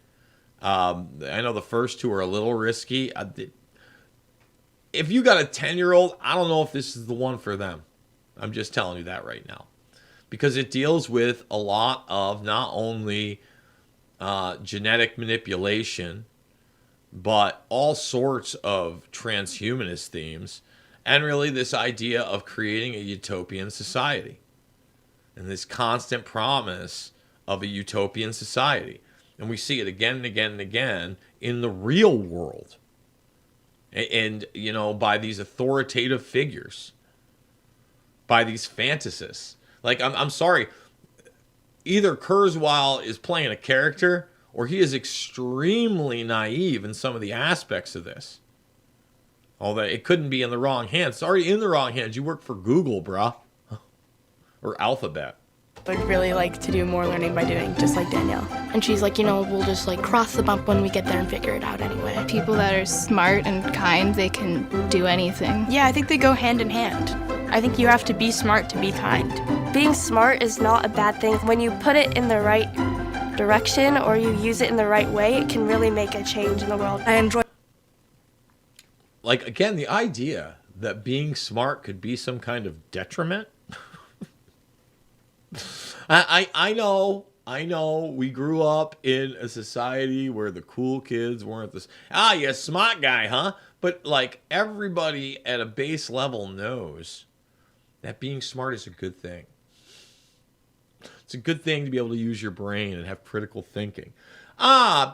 I know the first two are a little risky. If you got a 10-year-old, I don't know if this is the one for them. I'm just telling you that right now. Because it deals with a lot of not only genetic manipulation, but all sorts of transhumanist themes, and really this idea of creating a utopian society. And this constant promise of a utopian society. And we see it again and again and again in the real world. And, you know, by these authoritative figures, by these fantasists. I'm sorry, either Kurzweil is playing a character or he is extremely naive in some of the aspects of this. Although it couldn't be in the wrong hands. It's already in the wrong hands. You work for Google, bruh. Or Alphabet. I'd really like to do more learning by doing, just like Danielle. And she's like, we'll just like cross the bump when we get there and figure it out anyway. People that are smart and kind, they can do anything. Yeah, I think they go hand in hand. I think you have to be smart to be kind. Being smart is not a bad thing. When you put it in the right direction or you use it in the right way, it can really make a change in the world. I enjoy. Like, again, the idea that being smart could be some kind of detriment. I know we grew up in a society where the cool kids weren't this, you smart guy, huh? But like everybody at a base level knows that being smart is a good thing. It's a good thing to be able to use your brain and have critical thinking.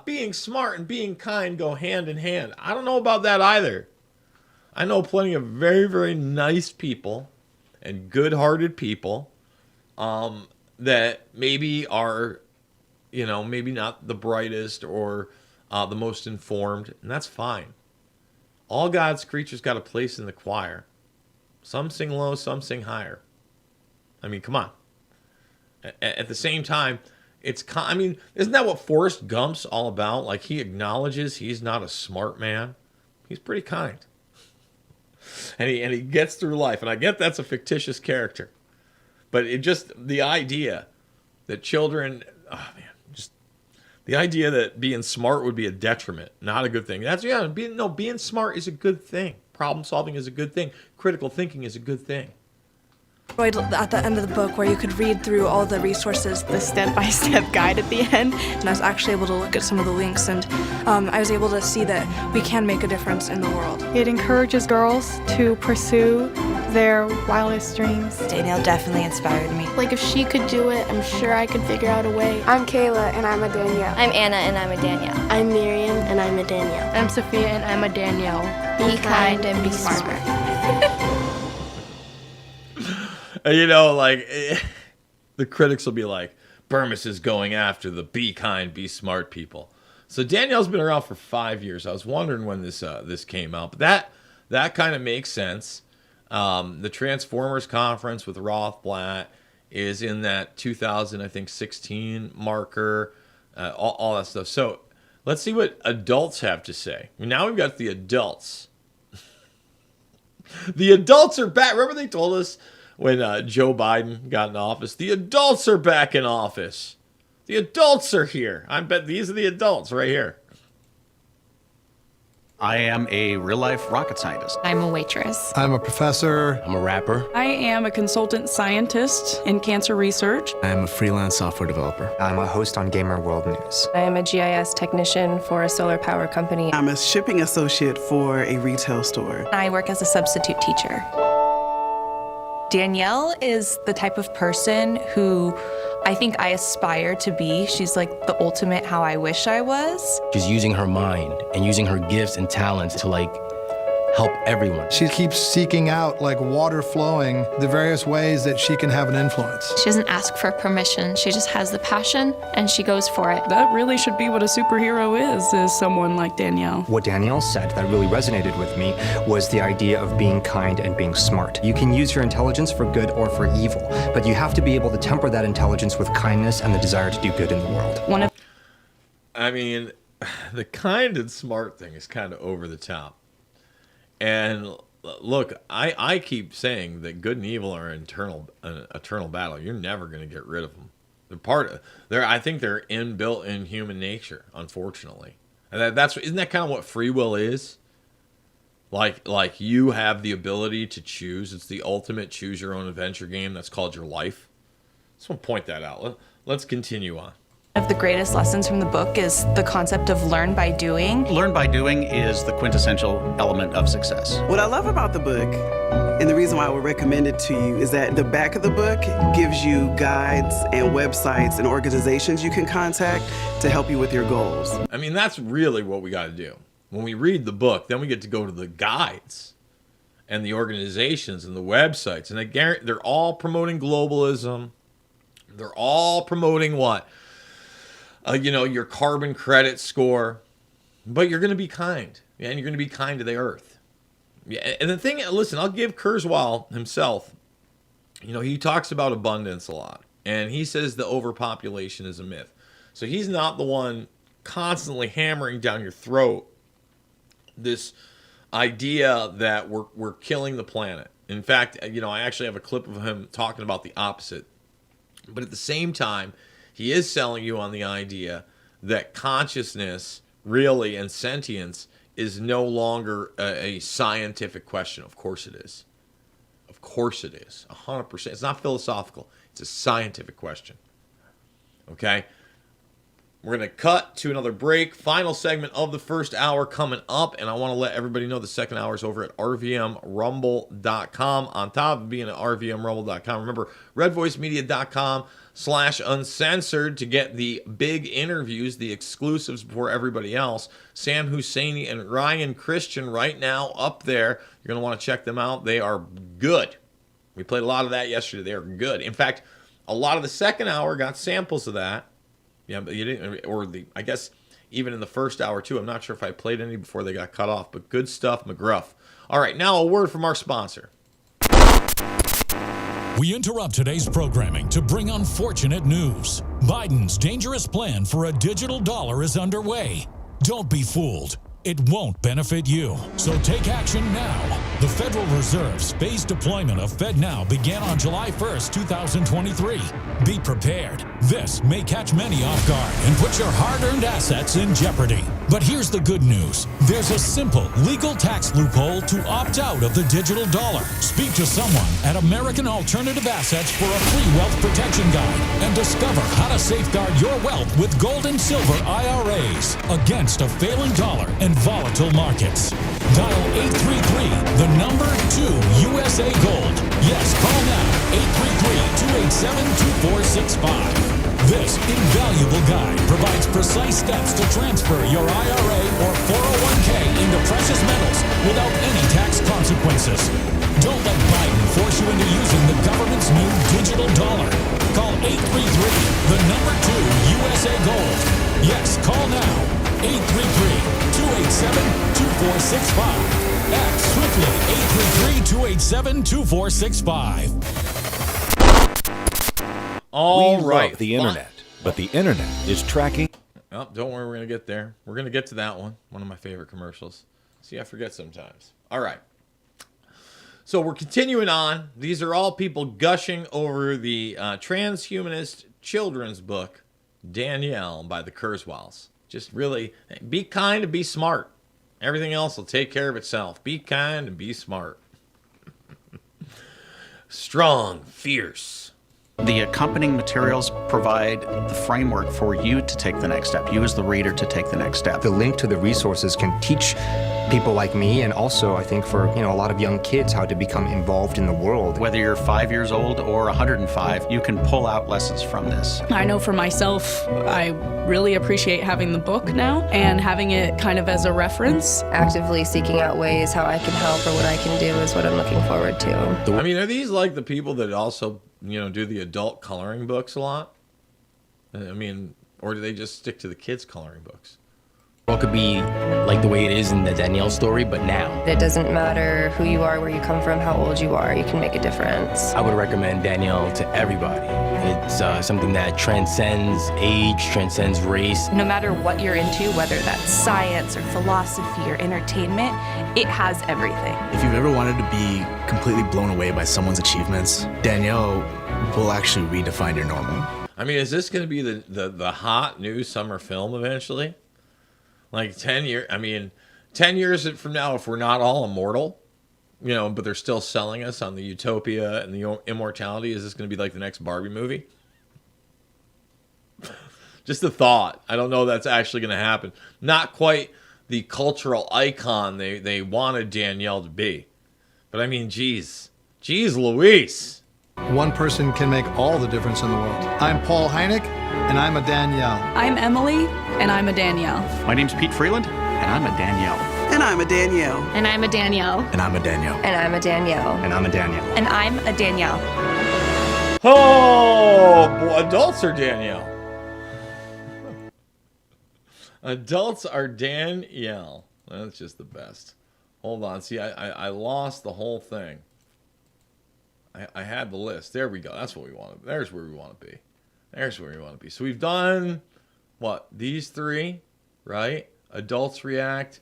Being smart and being kind go hand in hand. I don't know about that either. I know plenty of very, very nice people and good-hearted people that maybe are, maybe not the brightest or the most informed, and that's fine. All God's creatures got a place in the choir. Some sing low, some sing higher. I mean, come on. At the same time, isn't that what Forrest Gump's all about? Like, he acknowledges he's not a smart man. He's pretty kind. And he gets through life. And I get that's a fictitious character. But the idea that children, the idea that being smart would be a detriment, not a good thing. Being smart is a good thing. Problem solving is a good thing. Critical thinking is a good thing. At the end of the book where you could read through all the resources, the step-by-step guide at the end. And I was actually able to look at some of the links, and I was able to see that we can make a difference in the world. It encourages girls to pursue their wildest dreams. Danielle definitely inspired me. Like, if she could do it, I'm sure I could figure out a way. I'm Kayla, and I'm a Danielle. I'm Anna, and I'm a Danielle. I'm Miriam, and I'm a Danielle. I'm Sophia, and I'm a Danielle. Be kind and be smart. The critics will be like, Bermas is going after the be kind, be smart people. So Danielle's been around for 5 years. I was wondering when this came out, but that kind of makes sense. The Transformers conference with Rothblatt is in that 2016 marker, all that stuff. So let's see what adults have to say. Now we've got the adults. The adults are back. Remember they told us when Joe Biden got in office, the adults are back in office. The adults are here. I bet these are the adults right here. I am a real-life rocket scientist. I'm a waitress. I'm a professor. I'm a rapper. I am a consultant scientist in cancer research. I am a freelance software developer. I'm a host on Gamer World News. I am a GIS technician for a solar power company. I'm a shipping associate for a retail store. I work as a substitute teacher. Danielle is the type of person who I think I aspire to be. She's like the ultimate how I wish I was. She's using her mind and using her gifts and talents to help everyone. She keeps seeking out, like water flowing, the various ways that she can have an influence. She doesn't ask for permission. She just has the passion and she goes for it. That really should be what a superhero is someone like Danielle. What Danielle said that really resonated with me was the idea of being kind and being smart. You can use your intelligence for good or for evil, but you have to be able to temper that intelligence with kindness and the desire to do good in the world. The kind and smart thing is kind of over the top. And look, I keep saying that good and evil are an eternal battle. You're never going to get rid of them. I think they're inbuilt in human nature, unfortunately. And isn't that kind of what free will is? Like you have the ability to choose. It's the ultimate choose your own adventure game that's called your life. I just want to point that out. Let's continue on. One of the greatest lessons from the book is the concept of learn by doing. Learn by doing is the quintessential element of success. What I love about the book, and the reason why I would recommend it to you, is that the back of the book gives you guides and websites and organizations you can contact to help you with your goals. That's really what we got to do. When we read the book, then we get to go to the guides and the organizations and the websites. And they're all promoting globalism, They're all promoting what? Your carbon credit score. But you're going to be kind. Yeah, and you're going to be kind to the earth. Yeah, and the thing, listen, I'll give Kurzweil himself, he talks about abundance a lot. And he says the overpopulation is a myth. So he's not the one constantly hammering down your throat this idea that we're killing the planet. In fact, I actually have a clip of him talking about the opposite. But at the same time, he is selling you on the idea that consciousness really and sentience is no longer a scientific question. Of course it is. Of course it is. 100%. It's not philosophical. It's a scientific question. Okay? We're going to cut to another break. Final segment of the first hour coming up. And I want to let everybody know the second hour is over at rvmrumble.com. On top of being at rvmrumble.com, remember, redvoicemedia.com/uncensored to get the big interviews, the exclusives before everybody else. Sam Husseini and Ryan Christian right now up there. You're going to want to check them out. They are good. We played a lot of that yesterday. They are good. In fact, a lot of the second hour got samples of that. Yeah, but you didn't, I guess even in the first hour too. I'm not sure if I played any before they got cut off, but good stuff, McGruff. All right, now a word from our sponsor. We interrupt today's programming to bring unfortunate news. Biden's dangerous plan for a digital dollar is underway. Don't be fooled. It won't benefit you. So take action now. The Federal Reserve's phased deployment of FedNow began on July 1st, 2023. Be prepared. This may catch many off guard and put your hard-earned assets in jeopardy. But here's the good news. There's a simple legal tax loophole to opt out of the digital dollar. Speak to someone at American Alternative Assets for a free wealth protection guide and discover how to safeguard your wealth with gold and silver IRAs against a failing dollar and volatile markets. Dial 833, the number 2 USA Gold. Yes, call now, 833-287-2465. This invaluable guide provides precise steps to transfer your IRA or 401k into precious metals without any tax consequences. Don't let Biden force you into using the government's new digital dollar. Call 833, the number 2 USA Gold. Yes, call now. 833-287-2465. Act swiftly. 833-287-2465. All we right. Love the internet, but the internet is tracking. Oh, don't worry, we're going to get there. We're going to get to that one. One of my favorite commercials. See, I forget sometimes. All right. So we're continuing on. These are all people gushing over the transhumanist children's book, Danielle, by the Kurzweils. Just really be kind and be smart. Everything else will take care of itself. Be kind and be smart. Strong, fierce. The accompanying materials provide the framework for you to take the next step. You as the reader to take the next step. The link to the resources can teach people like me, and also I think for a lot of young kids, how to become involved in the world. Whether you're 5 years old or 105, you can pull out lessons from this. I know for myself, I really appreciate having the book now and having it kind of as a reference. Actively seeking out ways how I can help or what I can do is what I'm looking forward to. I mean, are these like the people that also, do the adult coloring books a lot? I mean, or do they just stick to the kids' coloring books? It could be like the way it is in the Danielle story, but now. It doesn't matter who you are, where you come from, how old you are, you can make a difference. I would recommend Danielle to everybody. It's something that transcends age, transcends race. No matter what you're into, whether that's science or philosophy or entertainment, it has everything. If you've ever wanted to be completely blown away by someone's achievements, Danielle will actually redefine your normal. I mean, is this going to be the hot new summer film eventually? Like 10 years, 10 years from now, if we're not all immortal, but they're still selling us on the Utopia and the Immortality, is this going to be like the next Barbie movie? Just a thought. I don't know if that's actually going to happen. Not quite the cultural icon they wanted Danielle to be. But I mean, geez Louise. One person can make all the difference in the world. I'm Paul Hynek, and I'm a Danielle. I'm Emily, and I'm a Danielle. My name's Pete Freeland, and I'm a Danielle. And I'm a Danielle. And I'm a Danielle. And I'm a Danielle. And I'm a Danielle. And I'm a Danielle. And I'm a Danielle. Oh, boy. Adults are Danielle. Adults are Danielle. That's just the best. Hold on. See, I lost the whole thing. I had the list. There we go. That's what we want. There's where we want to be. There's where we want to be. So we've done, what? These three, right? Adults react.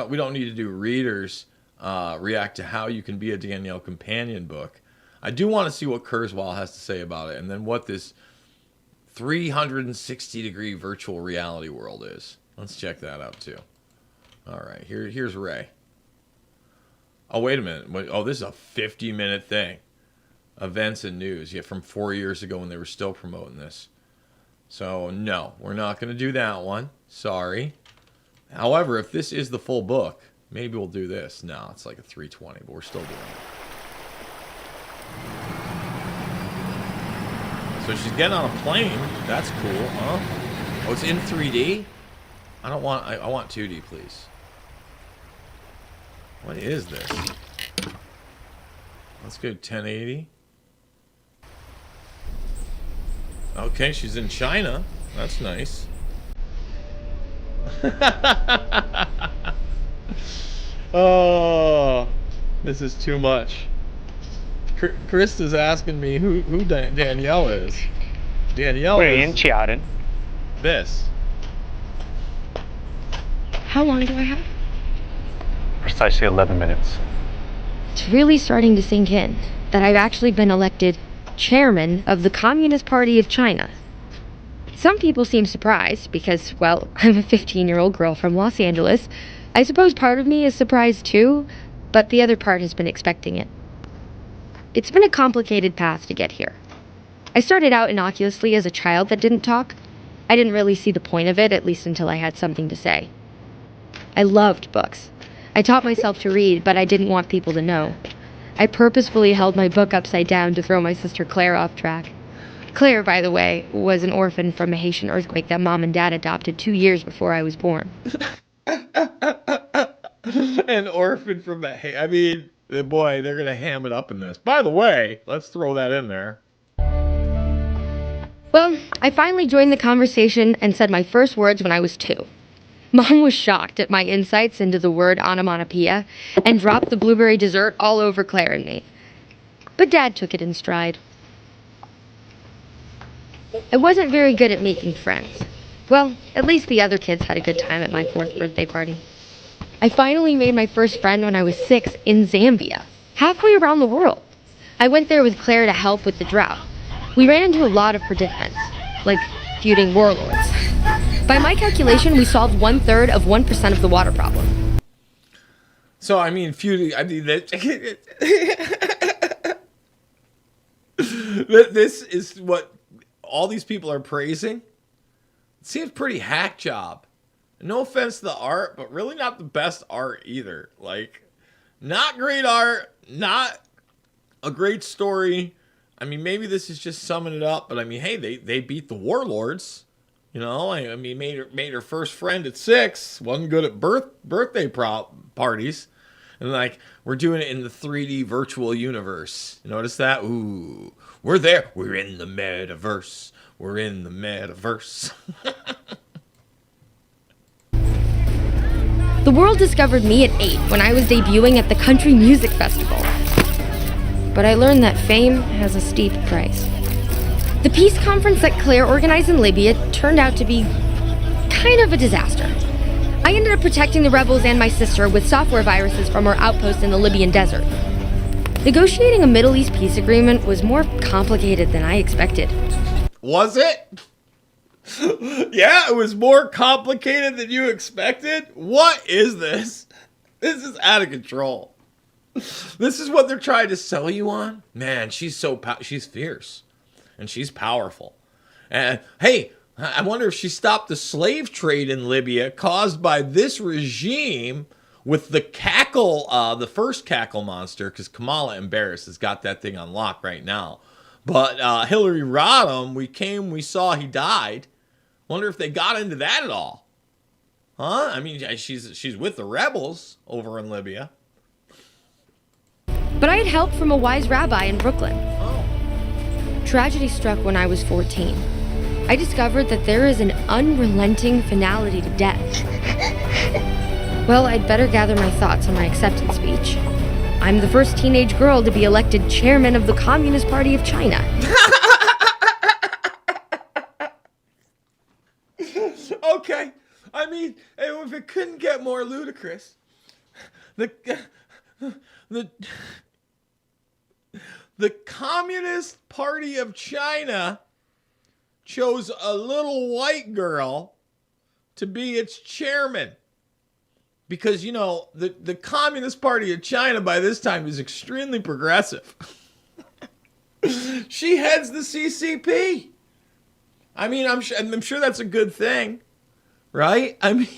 We don't need to do readers react to how you can be a Danielle companion book. I do want to see what Kurzweil has to say about it, and then what this 360-degree virtual reality world is. Let's check that out too. All right, here's Ray. Oh, wait a minute. Oh, this is a 50-minute thing. Events and news. Yeah, from 4 years ago when they were still promoting this. So, no, we're not going to do that one. Sorry. However, if this is the full book, maybe we'll do this. No, it's like a 320, but we're still doing it. So she's getting on a plane. That's cool, huh? Oh, it's in 3D? I want 2D, please. What is this? Let's go 1080. Okay, she's in China. That's nice. Oh, this is too much. Chris is asking me who Danielle is. Danielle is this. How long do I have? Precisely 11 minutes. It's really starting to sink in that I've actually been elected chairman of the Communist Party of China. Some people seem surprised because, well, I'm a 15-year-old girl from Los Angeles. I suppose part of me is surprised too, but the other part has been expecting it. It's been a complicated path to get here. I started out innocuously as a child that didn't talk. I didn't really see the point of it, at least until I had something to say. I loved books. I taught myself to read, but I didn't want people to know. I purposefully held my book upside down to throw my sister Claire off track. Claire, by the way, was an orphan from a Haitian earthquake that Mom and Dad adopted 2 years before I was born. An orphan from a... I mean, boy, they're going to ham it up in this. By the way, let's throw that in there. Well, I finally joined the conversation and said my first words when I was 2. Mom was shocked at my insights into the word onomatopoeia and dropped the blueberry dessert all over Claire and me. But Dad took it in stride. I wasn't very good at making friends. Well, at least the other kids had a good time at my 4th birthday party. I finally made my first friend when I was 6 in Zambia, halfway around the world. I went there with Claire to help with the drought. We ran into a lot of predicaments, like feuding warlords. By my calculation, we solved 1/3 of 1% of the water problem. So, I mean, feuding... I mean, this is what all these people are praising. It seems pretty hack job. No offense to the art, but really not the best art either. Like, not great art, not a great story. I mean, maybe this is just summing it up, but I mean, hey, they beat the warlords. You know, I mean, made her first friend at 6. Wasn't good at birthday parties. And like, we're doing it in the 3D virtual universe. You notice that? Ooh, we're there. We're in the metaverse. We're in the metaverse. The world discovered me at 8 when I was debuting at the Country Music Festival. But I learned that fame has a steep price. The peace conference that Claire organized in Libya turned out to be kind of a disaster. I ended up protecting the rebels and my sister with software viruses from our outpost in the Libyan desert. Negotiating a Middle East peace agreement was more complicated than I expected. Was it? Yeah, it was more complicated than you expected? What is this? This is out of control. This is what they're trying to sell you on? Man, she's she's fierce. And she's powerful. And hey, I wonder if she stopped the slave trade in Libya caused by this regime with the cackle, the first cackle monster, because Kamala Embarrassed has got that thing on lock right now. But Hillary Rodham, we saw he died. Wonder if they got into that at all. Huh? I mean, she's with the rebels over in Libya. But I had help from a wise rabbi in Brooklyn. Tragedy struck when I was 14. I discovered that there is an unrelenting finality to death. Well, I'd better gather my thoughts on my acceptance speech. I'm the first teenage girl to be elected chairman of the Communist Party of China. Okay. I mean, if it couldn't get more ludicrous, the Communist Party of China chose a little white girl to be its chairman. Because, you know, the Communist Party of China by this time is extremely progressive. She heads the CCP. I mean, I'm sure that's a good thing, right? I mean,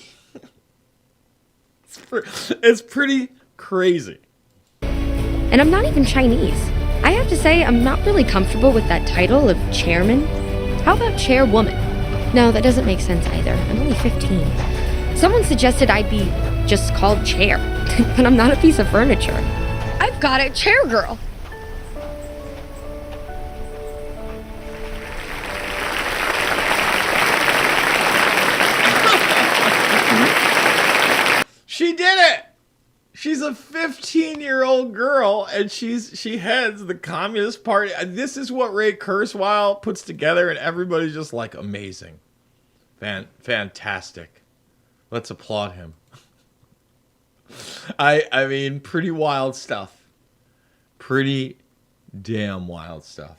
it's pretty crazy. And I'm not even Chinese. I have to say, I'm not really comfortable with that title of chairman. How about chairwoman? No, that doesn't make sense either. I'm only 15. Someone suggested I be just called chair, but I'm not a piece of furniture. I've got it, chair girl. She did it! She's a 15-year-old girl, and she heads the Communist Party. This is what Ray Kurzweil puts together, and everybody's just like, amazing. Fantastic. Let's applaud him. I mean, pretty wild stuff. Pretty damn wild stuff.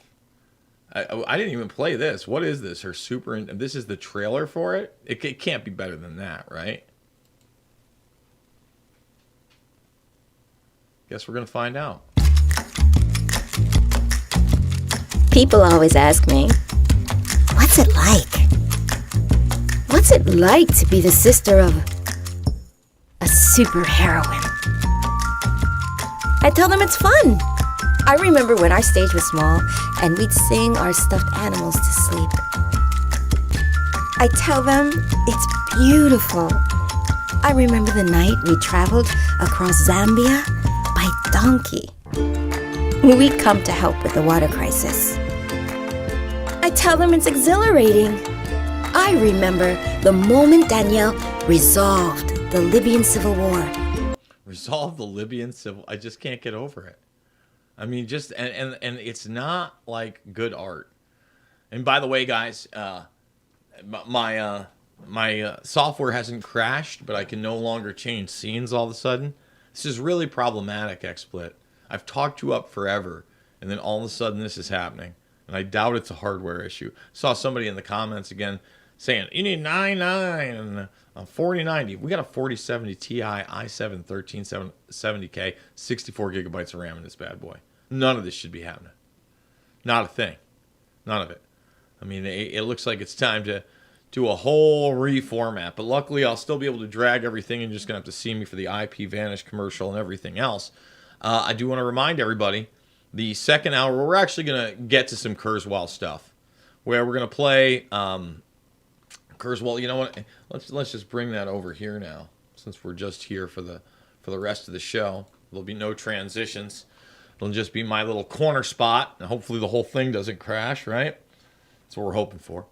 I didn't even play this. What is this? This is the trailer for it? It can't be better than that, right? Guess we're going to find out. People always ask me, what's it like? What's it like to be the sister of a superheroine? I tell them it's fun. I remember when our stage was small and we'd sing our stuffed animals to sleep. I tell them it's beautiful. I remember the night we traveled across Zambia by donkey. We'd come to help with the water crisis. I tell them it's exhilarating. I remember the moment Danielle resolved the Libyan civil war. Resolve the Libyan civil. I just can't get over it. I mean, just and it's not like good art. And by the way, guys, my software hasn't crashed, but I can no longer change scenes all of a sudden. This is really problematic, XSplit. I've talked you up forever, and then all of a sudden this is happening. And I doubt it's a hardware issue. Saw somebody in the comments again saying, you need 99 and a 4090. We got a 4070 Ti i7 1370K, 64 gigabytes of RAM in this bad boy. None of this should be happening. Not a thing. None of it. I mean, it looks like it's time to do a whole reformat. But luckily, I'll still be able to drag everything, and you're just going to have to see me for the IP Vanish commercial and everything else. I do want to remind everybody, the second hour, we're actually going to get to some Kurzweil stuff, where we're going to play Kurzweil. You know what? Let's just bring that over here now, since we're just here for the rest of the show. There'll be no transitions. It'll just be my little corner spot, and hopefully the whole thing doesn't crash, right? That's what we're hoping for.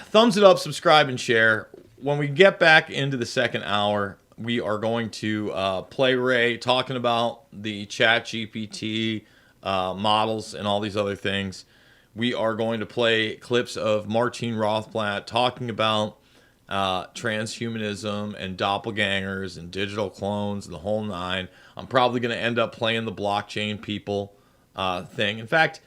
Thumbs it up, subscribe, and share. When we get back into the second hour, we are going to play Ray talking about the ChatGPT models and all these other things. We are going to play clips of Martine Rothblatt talking about transhumanism and doppelgangers and digital clones and the whole nine. I'm probably going to end up playing the blockchain people thing. In fact,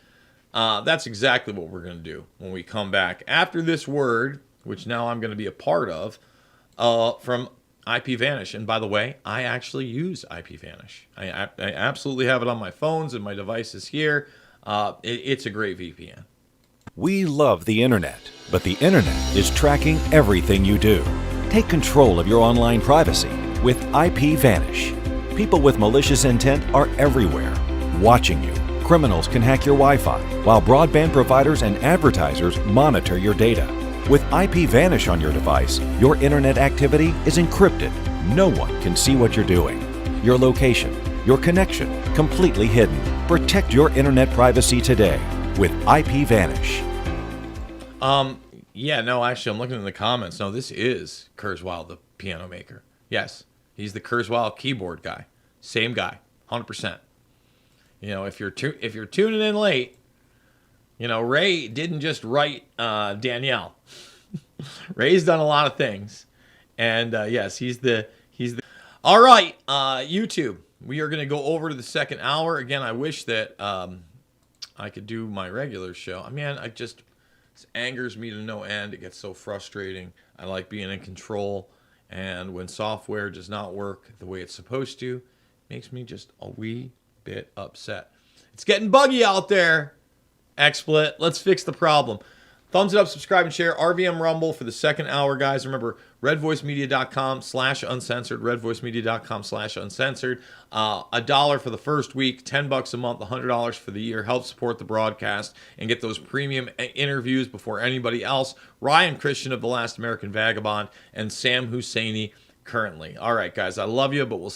that's exactly what we're going to do when we come back after this word, which now I'm going to be a part of, from IP Vanish. And by the way, I actually use IP Vanish. I absolutely have it on my phones and my devices here. It's a great VPN. We love the internet, but the internet is tracking everything you do. Take control of your online privacy with IP Vanish. People with malicious intent are everywhere, watching you. Criminals can hack your Wi-Fi, while broadband providers and advertisers monitor your data. With IP Vanish on your device, your internet activity is encrypted. No one can see what you're doing. Your location, your connection, completely hidden. Protect your internet privacy today with IPVanish. Yeah, no, actually, I'm looking in the comments. No, this is Kurzweil, the piano maker. Yes, he's the Kurzweil keyboard guy. Same guy, 100%. You know, if you're tuning in late, you know, Ray didn't just write Danielle. Ray's done a lot of things, and yes, he's the. All right, YouTube. We are going to go over to the second hour again. I wish that I could do my regular show. I mean, this angers me to no end. It gets so frustrating. I like being in control, and when software does not work the way it's supposed to, it makes me just a wee bit upset. It's getting buggy out there. XSplit. Let's fix the problem. Thumbs it up, subscribe, and share. RVM Rumble for the second hour, guys. Remember, redvoicemedia.com/uncensored, redvoicemedia.com/uncensored. $1 for the first week, $10 a month, $100 for the year. Help support the broadcast and get those premium interviews before anybody else. Ryan Christian of The Last American Vagabond and Sam Husseini currently. All right, guys, I love you, but we'll